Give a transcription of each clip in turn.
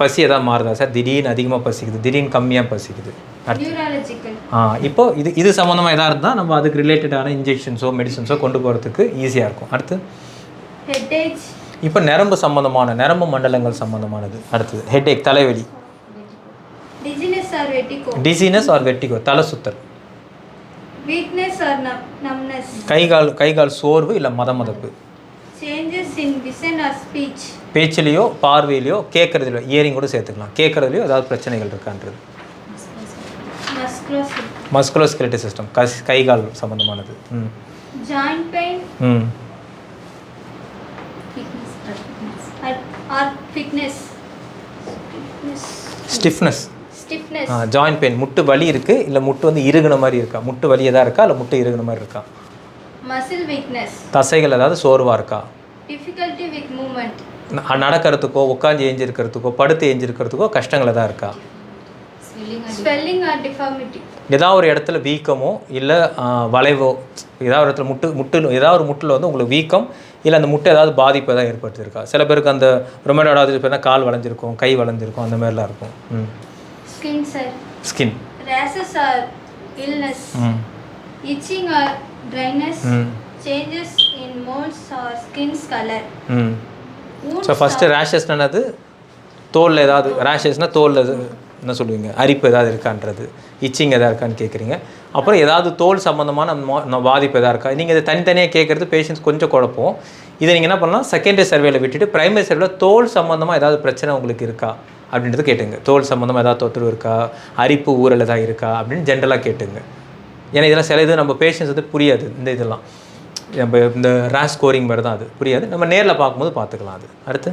பசி எதாவது மாறுதா சார்? திடீர்னு அதிகமாக பசிக்குது, திடீர்னு கம்மியாக பசிக்குது. இப்போ இது சம்மந்தமாக எதாக இருந்தால் நம்ம அதுக்கு ரிலேட்டடான இன்ஜெக்ஷன்ஸோ மெடிசன்ஸோ கொண்டு போகிறதுக்கு ஈஸியாக இருக்கும். அடுத்து இப்போ நரம்பு சம்மந்தமான நரம்பு மண்டலங்கள் சம்மந்தமானது. அடுத்தது ஹெட்ஏக், தலைவலி. டிசினஸ் ஆர் வெட்டிகோ, தலை சுத்தல். கை கால் சோர்வு இல்லை மதமதப்பு. பேச்சிலையோ பார்வையிலையோ கேட்கறதுலையோ, இயரிங் கூட சேர்த்துக்கலாம், கேட்கறதுலையோ ஏதாவது பிரச்சனைகள் இருக்கான்றது. மஸ்குலோஸ்கெலட்டல் சிஸ்டம், கை கால் சம்மந்தமானது. ஸ்டிஃப்னஸ், ஜாயிண்ட் பெயின், முட்டு வலி இருக்குது இல்லை முட்டு வந்து இறுகுன மாதிரி இருக்கா, முட்டு வலி எதாவது இருக்கா இல்லை முட்டு இறுகுன மாதிரி இருக்கா. மசில் வீக்னஸ், தசைகள் ஏதாவது சோர்வாக இருக்கா. டிஃபிகல்ட்டி வித் மூவ்மெண்ட், நடக்கிறதுக்கோ உட்காந்து ஏஞ்சிருக்கிறதுக்கோ படுத்து ஏஞ்சிருக்கிறதுக்கோ கஷ்டங்கள் எதாவது இருக்கா. ஸ்வெல்லிங் ஆர் டிஃபார்மிட்டி, ஏதாவது ஒரு இடத்துல வீக்கமோ இல்லை வளைவோ, ஏதாவது ஒரு இடத்துல முட்டு ஏதாவது ஒரு முட்டில் வந்து உங்களுக்கு வீக்கம் இல்லை அந்த முட்டை ஏதாவது பாதிப்பு எதாவது ஏற்படுத்தியிருக்கா. சில பேருக்கு அந்த ரொமேட்டாய்டு ஆர்த்ரைட்டிஸ் கால் வளைஞ்சிருக்கும், கை வளைஞ்சிருக்கும், அந்த மாதிரிலாம் இருக்கும். Skin sir, skin rashes or illness, itching or dryness, changes in moles or skins colour. So first ரேஷஸ்னது தோலில் ஏதாவது, ரேஷஸ்னால் தோலில் என்ன சொல்லுவீங்க, அரிப்பு ஏதாவது இருக்கான்றது, இச்சிங் எதாவது இருக்கான்னு கேட்குறீங்க. அப்புறம் ஏதாவது தோல் சம்மந்தமான பாதிப்பு எதாவது இருக்கா. நீங்கள் இதை தனித்தனியாக கேட்குறது பேஷண்ட்ஸ் கொஞ்சம் குழப்பம். இதை நீங்கள் என்ன பண்ணலாம், செகண்டரி சர்வேல விட்டுட்டு பிரைமரி சர்வேல தோல் சம்மந்தமாக ஏதாவது பிரச்சனை உங்களுக்கு இருக்கா அப்படின்றது கேட்டுங்க. தோல் சம்மந்தமாக ஏதாவது தொந்தரவு இருக்கா, அரிப்பு ஊரல் ஏதாவது இருக்கா அப்படின்னு ஜென்ரலாக கேட்டுங்க. ஏன்னா இதெல்லாம் சில இது நம்ம பேஷண்ட்ஸ் வந்து புரியாது. இதெல்லாம் நம்ம இந்த ரேஷ் ஸ்கோரிங் மாதிரி தான், அது புரியாது. நம்ம நேரில் பார்க்கும்போது பார்த்துக்கலாம். அது அடுத்து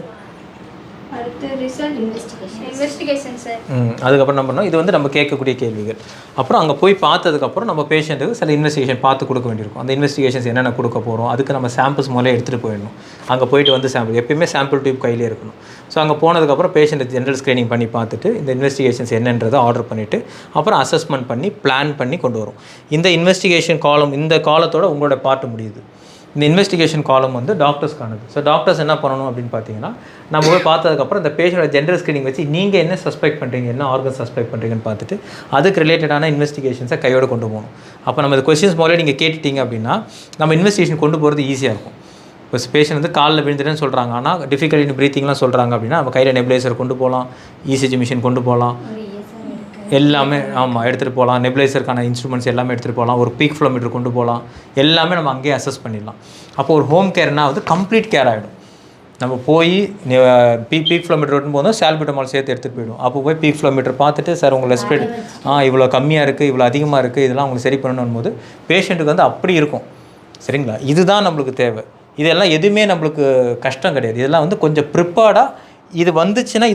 ரிசல்ட் இன்வெஸ்டிகேஷன் சார். அதுக்கப்புறம் நம்ம பண்ணோம், இது வந்து நம்ம கேட்கக்கூடிய கேள்விகள். அப்புறம் அங்கே போய் பார்த்ததுக்கப்புறம் நம்ம பேஷண்ட்டுக்கு சில இன்வெஸ்டிகேஷன் பார்த்து கொடுக்க வேண்டியிருக்கும். அந்த இன்வெஸ்டிகேஷன்ஸ் என்னென்ன கொடுக்க போகிறோம், அதுக்கு நம்ம சாம்பிள்ஸ் முதல்ல எடுத்துகிட்டு போயிடணும். அங்கே போயிட்டு வந்து சாம்பிள் எப்பயுமே சாம்பிள் டியூப் கையிலே இருக்கணும். ஸோ அங்கே போனதுக்கப்புறம் பேஷண்ட்டை ஜென்ரல் ஸ்க்ரீனிங் பண்ணி பார்த்துட்டு இந்த இன்வெஸ்டிகேஷன்ஸ் என்னன்றதை ஆர்டர் பண்ணிவிட்டு அப்புறம் அசஸ்மெண்ட் பண்ணி பிளான் பண்ணி கொண்டு வரும். இந்த இன்வெஸ்டிகேஷன் காலம், இந்த காலத்தோட உங்களோட பார்ட்டு முடியுது. இந்த இன்வெஸ்டிகேஷன் காலம் வந்து டாக்டர்ஸ்க்கானது. ஸோ டாக்டர்ஸ் என்ன பண்ணணும் அப்படின்னு பார்த்தீங்கன்னா, நம்ம போய் பார்த்ததுக்கப்புறம் இந்த பேஷண்டோட ஜென்ரல் ஸ்க்ரீனிங் வச்சு நீங்கள் என்ன சஸ்பெக்ட் பண்ணுறீங்க, என்ன ஆர்கன் சஸ்பெக்ட் பண்ணுறீங்கன்னு பார்த்துட்டு அதுக்கு ரிலேட்டடான இன்வெஸ்டிகேஷன்ஸை கையோடு கொண்டு போகணும். அப்போ நம்ம இந்த கொஸ்டின்ஸ் முதல்ல நீங்கள் கேட்டுட்டீங்க அப்படின்னா நம்ம இன்வெஸ்டிகேஷன் கொண்டு போகிறது ஈஸியாக இருக்கும். இப்போ பேஷண்ட் வந்து காலில் விழுந்துட்டுன்னு சொல்கிறாங்க, ஆனால் டிஃபிகல்ட் இன் ப்ரீத்திங்லாம் சொல்கிறாங்க அப்படின்னா நம்ம கையில் நெபுலைசர் கொண்டு போகலாம், இசிஜி மிஷின் கொண்டு போகலாம், எல்லாமே எடுத்துகிட்டு போகலாம். நெபுலைசருக்கான இன்ஸ்ட்ருமெண்ட்ஸ் எல்லாமே எடுத்துகிட்டு போகலாம். ஒரு பீக் ஃப்ளோமீட்டர் கொண்டு போகலாம். எல்லாமே நம்ம அங்கேயே அசஸ் பண்ணிடலாம். அப்போ ஒரு ஹோம் கேர்னால் வந்து கம்ப்ளீட் கேர் ஆகிடும். நம்ம போய் பீக் ஃப்ளோமீட்டர் எடுத்து போதும் சால்பிட்டமால் சேர்த்து எடுத்துகிட்டு போயிடும். அப்போ போய் பீக் ஃப்ளோமீட்டர் பார்த்துட்டு சார் உங்கள் ரெஸ்பிரேட் இவ்வளோ கம்மியாக இருக்குது, இவ்வளோ அதிகமாக இருக்குது, இதெல்லாம் உங்களுக்கு சரி பண்ணணும் போது பேஷண்ட்டுக்கு வந்து அப்படி இருக்கும். சரிங்களா, இதுதான் நம்மளுக்கு தேவை. இதெல்லாம் எதுவுமே நம்மளுக்கு கஷ்டம் கிடையாது. இதெல்லாம் வந்து கொஞ்சம் ப்ரிப்பேர்டாக இது வந்துச்சுன்னா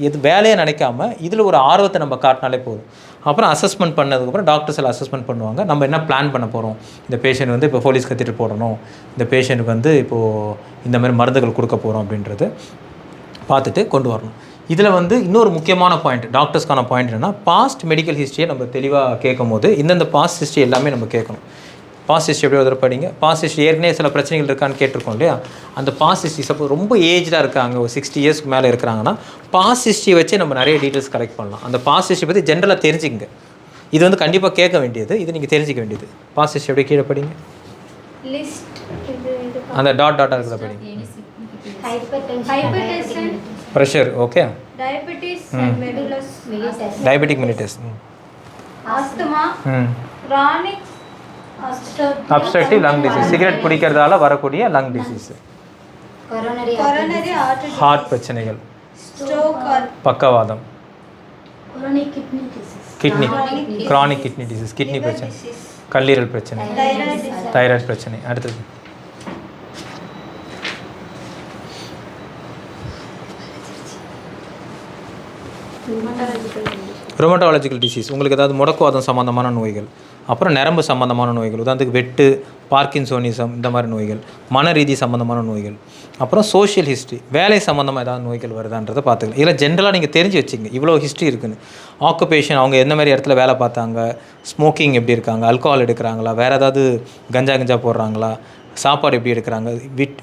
இது வேலையை நினைக்காம இதில் ஒரு ஆர்வத்தை நம்ம காட்டினாலே போதும். அப்புறம் அசஸ்மெண்ட் பண்ணதுக்கப்புறம் டாக்டர்ஸ் எல்லாம் அசஸ்மெண்ட் பண்ணுவாங்க. நம்ம என்ன பிளான் பண்ண போகிறோம், இந்த பேஷண்ட் வந்து இப்போ போலீஸ் கத்திட்டு போடணும், இந்த பேஷண்ட்டுக்கு வந்து இப்போது இந்த மாதிரி மருந்துகள் கொடுக்க போகிறோம் அப்படின்றது பார்த்துட்டு கொண்டு வரணும். இதில் வந்து இன்னொரு முக்கியமான பாயிண்ட், டாக்டர்ஸ்க்கான பாயிண்ட் என்னென்னா, பாஸ்ட் மெடிக்கல் ஹிஸ்ட்ரியை நம்ம தெளிவாக கேட்கும் போது இந்தந்த பாஸ்ட் ஹிஸ்ட்ரி எல்லாமே நம்ம கேட்கணும். பாஸ்ட் ஹிஸ்ட்ரி எப்படி ஒரு படிங்க, பாஸ்ட் ஹிஸ்ட்ரி ஏற்கனவே சில பிரச்சனைகள் இருக்கான்னு கேட்டிருக்கோம் இல்லையா. அந்த பாஸ்ட் ஹிஸ்ட்ரி சப்போஸ் ரொம்ப ஏஜ்டாக இருக்காங்க, ஒரு 60 இயர்ஸ்க்கு மேலே இருக்கிறாங்கன்னா பாஸ்ட் ஹிஸ்ட்ரி வச்சு நம்ம நிறைய டீட்டெயில்ஸ் கலெக்ட் பண்ணலாம். அந்த பாஸ்ட் ஹிஸ்ட்ரி பற்றி ஜென்ரலாக தெரிஞ்சுங்க. இது வந்து கண்டிப்பாக கேட்க வேண்டியது, இது நீங்கள் தெரிஞ்சிக்க வேண்டியது. பாஸ்ட் ஹிஸ்ட்ரி எப்படி கீழே படிங்க, அந்த டாட்டாக இருக்கிறத படிங்க. Pressure, okay, diabetic mellitus, asthma, chronic obstructive lung disease, cigarette பிடிக்கிறதால வரக்கூடிய லங் டிசீஸ், ஹார்ட் பிரச்சனைகள், பக்கவாதம், kidney, chronic kidney disease, kidney பிரச்சனை, கல்லீரல் பிரச்சனை, தைராய்டு பிரச்சனை. அடுத்தது ரொமட்டாலஜிக்கல் டிசீஸ், உங்களுக்கு ஏதாவது முடக்குவாதம் சம்மந்தமான நோய்கள், அப்புறம் நரம்பு சம்மந்தமான நோய்கள், உதாரணத்துக்கு வெட்டு, பார்க்கின்சோனிசம், இந்த மாதிரி நோய்கள், மன ரீதி சம்மந்தமான நோய்கள், அப்புறம் சோஷியல் ஹிஸ்ட்ரி, வேலை சம்மந்தமாக ஏதாவது நோய்கள் வருதான்றதை பார்த்துக்கலாம். இதில் ஜென்ரலாக நீங்கள் தெரிஞ்சு வச்சுங்க இவ்வளோ ஹிஸ்ட்ரி இருக்குன்னு. ஆக்குபேஷன், அவங்க எந்த மாதிரி இடத்துல வேலை பார்த்தாங்க, ஸ்மோக்கிங் எப்படி இருக்காங்க, ஆல்கஹால் எடுக்கிறாங்களா, வேறு ஏதாவது கஞ்சா போடுறாங்களா, சாப்பாடு எப்படி எடுக்கிறாங்க,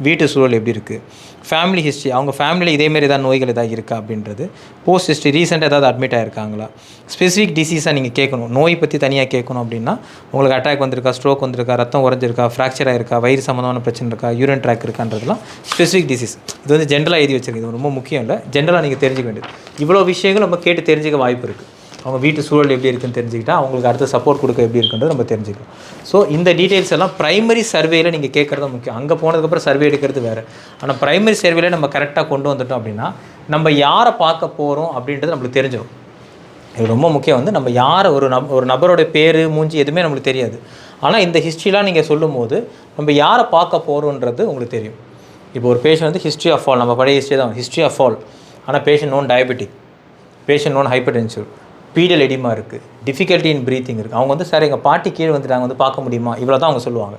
வீட்டு சூழல் எப்படி இருக்குது, ஃபேமிலி ஹிஸ்ட்ரி, அவங்க ஃபேமிலியில் இதேமாரி ஏதாவது நோய்கள் ஏதாவது இருக்கா அப்படின்றது. போஸ்ட் ஹிஸ்ட்ரி, ரீசெண்டாக ஏதாவது அட்மிட் ஆகிருக்காங்களா. ஸ்பெசிஃபிக் டிசீஸாக நீங்கள் கேட்கணும். நோய் பற்றி தனியாக கேட்கணும் அப்படின்னா உங்களுக்கு அட்டாக் வந்திருக்கா, ஸ்ட்ரோக் வந்திருக்கா, ரத்தம் உறைஞ்சிருக்கா, ஃப்ராக்சர் ஆயிருக்கா, வயிறு சம்மந்தமான பிரச்சனை இருக்கா, யூரின் ட்ராக் இருக்கான்றதுலாம் ஸ்பெசிஃபிக் டிசீஸ். இது வந்து ஜென்ரலாக எழுதி வச்சிருக்கு. இது ரொம்ப முக்கியம் இல்லை, ஜென்ரலாக நீங்கள் தெரிஞ்சுக்க வேண்டியது. இவ்வளோ விஷயங்கள் நம்ம கேட்டு தெரிஞ்சுக்க வாய்ப்பு இருக்குது. அவங்க வீட்டு சூழல் எப்படி இருக்குன்னு தெரிஞ்சுக்கிட்டா அவங்களுக்கு அடுத்த சப்போர்ட் கொடுக்க எப்படி இருக்குன்றது நம்ம தெரிஞ்சுக்கலாம். ஸோ இந்த டீட்டெயில்ஸ் எல்லாம் ப்ரைமரி சர்வேயில் நீங்கள் கேட்குறது முக்கியம். அங்கே போனதுக்கப்புறம் சர்வே எடுக்கிறது வேறு. ஆனால் ப்ரைமரி சர்வேல நம்ம கரெக்டாக கொண்டு வந்துட்டோம் அப்படின்னா நம்ம யாரை பார்க்க போகிறோம் அப்படின்றது நம்மளுக்கு தெரிஞ்சிடும். இது ரொம்ப முக்கியம். வந்து நம்ம யாரை ஒரு நபரோட பேர் மூஞ்சி எதுவுமே நம்மளுக்கு தெரியாது. ஆனால் இந்த ஹிஸ்ட்ரிலாம் நீங்கள் சொல்லும் போது நம்ம யாரை பார்க்க போகிறோன்றது உங்களுக்கு தெரியும். இப்போ ஒரு பேஷண்ட் வந்து ஹிஸ்ட்ரி ஆஃப் ஃபால், நம்ம பழைய ஹிஸ்ட்ரி தான் ஹிஸ்ட்ரி ஆஃப் ஃபால். ஆனால் patient known diabetic, patient known hypertensive, pedal oedema இருக்குது, டிஃபிகல்ட்டி இன் ப்ரீத்திங் இருக்குது. அவங்க வந்து சார் எங்கள் பாட்டி கீழே வந்துட்டாங்க, வந்து பார்க்க முடியுமா, இவ்வளோ தான் அவங்க சொல்லுவாங்க.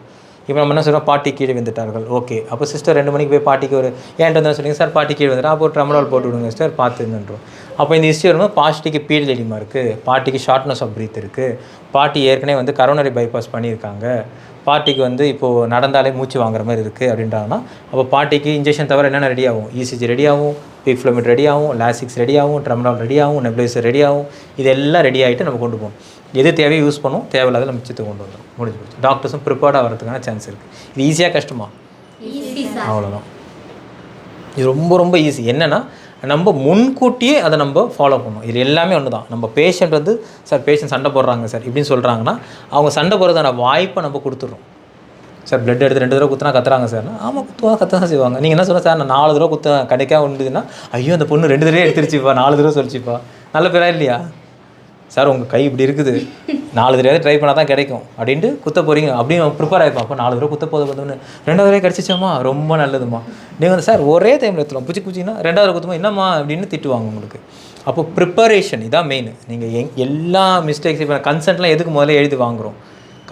இப்போ நம்ம என்ன சொல்கிறோம், பாட்டி கீழே வந்துட்டார்கள். ஓகே, அப்போ சிஸ்டர் 2 மணிக்கு போய் பாட்டிக்கு ஒரு ஏன்ட்டு வந்து சொன்னீங்க சார் பாட்டி கீழே வந்துட்டா, அப்போ ஒரு ட்ரமடால் போட்டு விடுங்க சிஸ்டர் பார்த்துங்கன்றோம். அப்போ இந்த ஹிஸ்ட்ரி வரும்போது பாட்டிக்கு பீடல் எடிமா இருக்குது, பாட்டிக்கு ஷார்ட்னஸ் ஆஃப் ப்ரீத் இருக்குது, பாட்டி ஏற்கனவே வந்து கரோனரி பைபாஸ் பண்ணியிருக்காங்க, பாட்டிக்கு வந்து இப்போது நடந்தாலே மூச்சு வாங்குற மாதிரி இருக்குது அப்படின்றாங்கன்னா அப்போ பாட்டிக்கு இன்ஜெக்ஷன் தவிர என்னென்ன ரெடி ஆகும், இசிஜி ரெடி ஆகும், பீஃப்ளோமிட் ரெடி ஆகும், லாசிக்ஸ் ரெடி ஆகும், ட்ரமடால் ரெடி ஆகும், நெப்ளைசர் ரெடி ஆகும். இதெல்லாம் ரெடி ஆகிட்டு நம்ம கொண்டு போகணும். எது தேவையோ யூஸ் பண்ணுவோம், தேவையில்லாத நம்ம மிச்சத்தை கொண்டு வந்துடும். முடிஞ்சு போச்சு. டாக்டர்ஸும் ப்ரிப்பேர்டாக வரதுக்கான சான்ஸ் இருக்குது. இது ஈஸியாக கஷ்டமா? அவ்வளோதான். இது ரொம்ப ரொம்ப ஈஸி. என்னென்னா நம்ம முன்கூட்டியே அதை நம்ம ஃபாலோ பண்ணணும். இது எல்லாமே ஒன்று தான். நம்ம பேஷண்ட் வந்து சார் பேஷண்ட் சண்டை போடுறாங்க சார் இப்படின்னு சொல்கிறாங்கன்னா அவங்க சண்டை போடுறதான வாய்ப்பை நம்ம கொடுத்துட்றோம். சார் பிளட் எடுத்து 2 தடவை குத்துனா கத்துறாங்க சார். ஆமாம் குத்துவா, கத்த தான் செய்வாங்க. நீங்கள் என்ன சொல்ல சார் நான் 4 தடவை குத்துவேன் கிடைக்காம உண்டுதுன்னா ஐயோ அந்த பொண்ணு 2 தடவை எடுத்துருச்சுப்பா 4 தடவை சொல்லிச்சுப்பா, நல்ல பேரா இல்லையா? சார் உங்கள் கை இப்படி இருக்குது 4 தடவை ட்ரை பண்ணால் தான் கிடைக்கும் அப்படின்ட்டு குத்த போகிறீங்க அப்படின்னு ப்ரிப்பேர் ஆகிப்பா. அப்போ 4 தடவை குத்த போதுன்னு 2வது தடவை கிடச்சிச்சாமா ரொம்ப நல்லதுமா. நீங்கள் வந்து சார் ஒரே டைமில் எடுத்துலாம் பூச்சின்னா 2வது குத்துமா என்னம்மா அப்படின்னு திட்டுவாங்க உங்களுக்கு. அப்போ ப்ரிப்பரேஷன் இதான் மெயின். நீங்கள் எல்லா மிஸ்டேக்ஸ் இப்போ கன்சென்ட்லாம் எதுக்கு முதல்ல எழுதி வாங்குகிறோம்,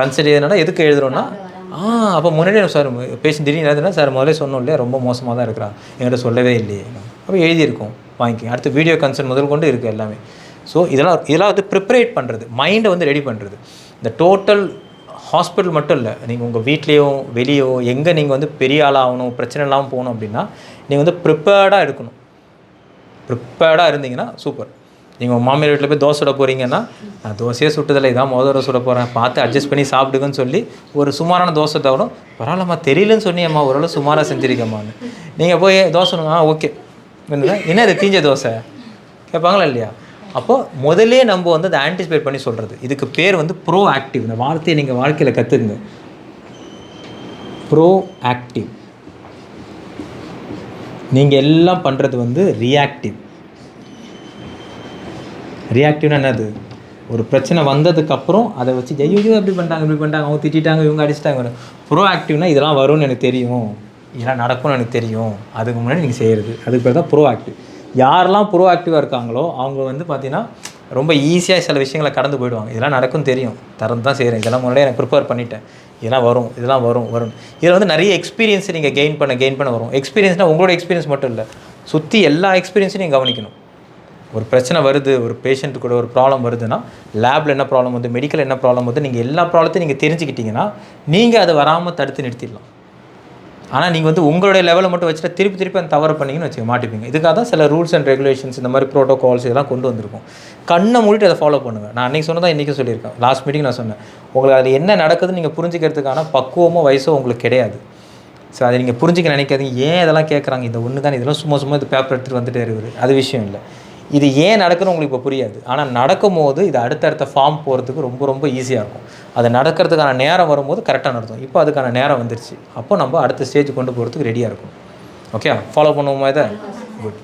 கன்சென்ட் எழுதுனா எதுக்கு எழுதுகிறோன்னா அப்போ முன்னாடி சார் பேஷண்ட் திடீர்னு எழுதுனா சார் முதல்ல சொன்னோம் இல்லையா ரொம்ப மோசமாக தான் இருக்கிறான் என்கிட்ட சொல்லவே இல்லையே, அப்போ எழுதியிருக்கோம் வாங்கிக்கோங்க. அடுத்து வீடியோ கன்சென்ட் முதல் கொண்டு இருக்குது எல்லாமே. ஸோ இதெல்லாம் வந்து ப்ரிப்பரேட் பண்ணுறது, மைண்டை வந்து ரெடி பண்ணுறது. இந்த டோட்டல் ஹாஸ்பிட்டல் மட்டும் இல்லை, நீங்கள் உங்கள் வீட்லேயோ வெளியோ எங்கே நீங்கள் வந்து பெரிய ஆளாகணும் பிரச்சனை இல்லாமல் போகணும் அப்படின்னா நீங்கள் வந்து ப்ரிப்பேர்டாக இருக்கணும். ப்ரிப்பேர்டாக இருந்தீங்கன்னா சூப்பர். நீங்கள் உங்கள் மாமியார் வீட்டில் போய் தோசை சுட போகிறீங்கன்னா நான் தோசையே சுட்டதில்லை இதான் முதல்ல சுட போகிறேன் பார்த்து அட்ஜஸ்ட் பண்ணி சாப்பிடுங்கன்னு சொல்லி ஒரு சுமாரான தோசை தவிர பரவாயில்லம்மா தெரியலன்னு சொன்னியம்மா ஓரளவு சுமாராக செஞ்சுருக்கம்மான்னு நீங்கள் போய் தோசை ஓகே என்ன இது தீஞ்ச தோசை கேட்பாங்களா இல்லையா? அப்போது முதலே நம்ம வந்து அதை ஆன்டிசிபேட் பண்ணி சொல்கிறது. இதுக்கு பேர் வந்து ப்ரோ ஆக்டிவ். இந்த வார்த்தையை நீங்கள் வாழ்க்கையில் கற்றுக்குங்க. Bro active. நீங்கள் எல்லாம் பண்ணுறது வந்து ரியாக்டிவ். ரியாக்டிவ்னா என்னது? ஒரு பிரச்சனை வந்ததுக்கப்புறம் அதை வச்சு ஐயோ அப்படி பண்ணிட்டாங்க இப்படி பண்ணிட்டாங்க அவங்க திட்டாங்க இவங்க அடிச்சிட்டாங்க. ப்ரோ ஆக்டிவ்னா இதெல்லாம் வரும்னு எனக்கு தெரியும், இதெல்லாம் நடக்கும்னு எனக்கு தெரியும், அதுக்கு முன்னாடி நீங்கள் செய்கிறது, அதுக்கு பேர் தான் ப்ரோ ஆக்டிவ். யாரெல்லாம் ப்ரோ ஆக்டிவாக இருக்காங்களோ அவங்க வந்து பார்த்திங்கன்னா ரொம்ப ஈஸியாக சில விஷயங்களை கடந்து போயிடுவாங்க. இதெல்லாம் நடக்கும் தெரியும், தரந்து தான் செய்கிறேன், இதெல்லாம் முன்னாடியே எனக்கு ப்ரிப்பேர் பண்ணிட்டேன், இதெல்லாம் வரும் இதெல்லாம் வரும். இதில் வந்து நிறைய எக்ஸ்பீரியன்ஸை நீங்கள் கெயின் பண்ண வரும். எக்ஸ்பீரியன்ஸ்னால் உங்களோட எக்ஸ்பீரியன்ஸ் மட்டும் இல்லை, சுற்றி எல்லா எக்ஸ்பீரியன்ஸையும் நீங்கள் கவனிக்கணும். ஒரு பிரச்சனை வருது, ஒரு பேஷண்ட்டு கூட ஒரு ப்ராப்ளம் வருதுன்னா லேபில் என்ன ப்ராப்ளம் வந்து மெடிக்கல் என்ன ப்ராப்ளம் வந்து நீங்கள் எல்லா ப்ராப்ளத்தையும் நீங்கள் தெரிஞ்சுக்கிட்டிங்கன்னா நீங்கள் அதை வராமல் தடுத்து நிறுத்திடலாம். ஆனால் நீங்கள் வந்து உங்களுடைய லெவலை மட்டும் வச்சுட்டு திருப்பி அந்த தவறு பண்ணிங்கன்னு வச்சுக்க மாட்டிப்பீங்க. இதுக்காக தான் சில ரூல்ஸ் அண்ட் ரெகுலேஷன்ஸ் இந்த மாதிரி ப்ரோட்டோகால்ஸ் இதெல்லாம் கொண்டு வந்திருக்கும். கண்ணை மூடிட்டு அதை ஃபாலோ பண்ணுங்கள். நான் அன்றைக்கி சொன்னதான் இன்றைக்கும் சொல்லியிருக்கேன். லாஸ்ட் மீட்டிங் நான் சொன்னேன், உங்களுக்கு அதில் என்ன நடக்குதுன்னு நீங்கள் புரிஞ்சிக்கிறதுக்கான பக்குவமோ வயசோ உங்களுக்கு கிடையாது. ஸோ அதை நீங்கள் புரிஞ்சிக்க நினைக்காதீங்க. ஏன் இதெல்லாம் கேட்குறாங்க, இந்த ஒன்று தான் இதெல்லாம் சும்மா இது பேப்பர் எடுத்துகிட்டு வந்துட்டே இருக்குது, அது விஷயம் இல்லை. இது ஏன் நடக்குதுன்னு உங்களுக்கு இப்போ புரியாது. ஆனால் நடக்கும் போது இது அடுத்தடுத்த ஃபார்ம் போகிறதுக்கு ரொம்ப ஈஸியாக இருக்கும். அது நடக்கிறதுக்கான நேரம் வரும்போது கரெக்டாக நடத்தும். இப்போ அதுக்கான நேரம் வந்துருச்சு. அப்போ நம்ம அடுத்த ஸ்டேஜ் கொண்டு போகிறதுக்கு ரெடியாக இருக்கும். ஓகே, ஃபாலோ பண்ணுவோமா இதை? குட்.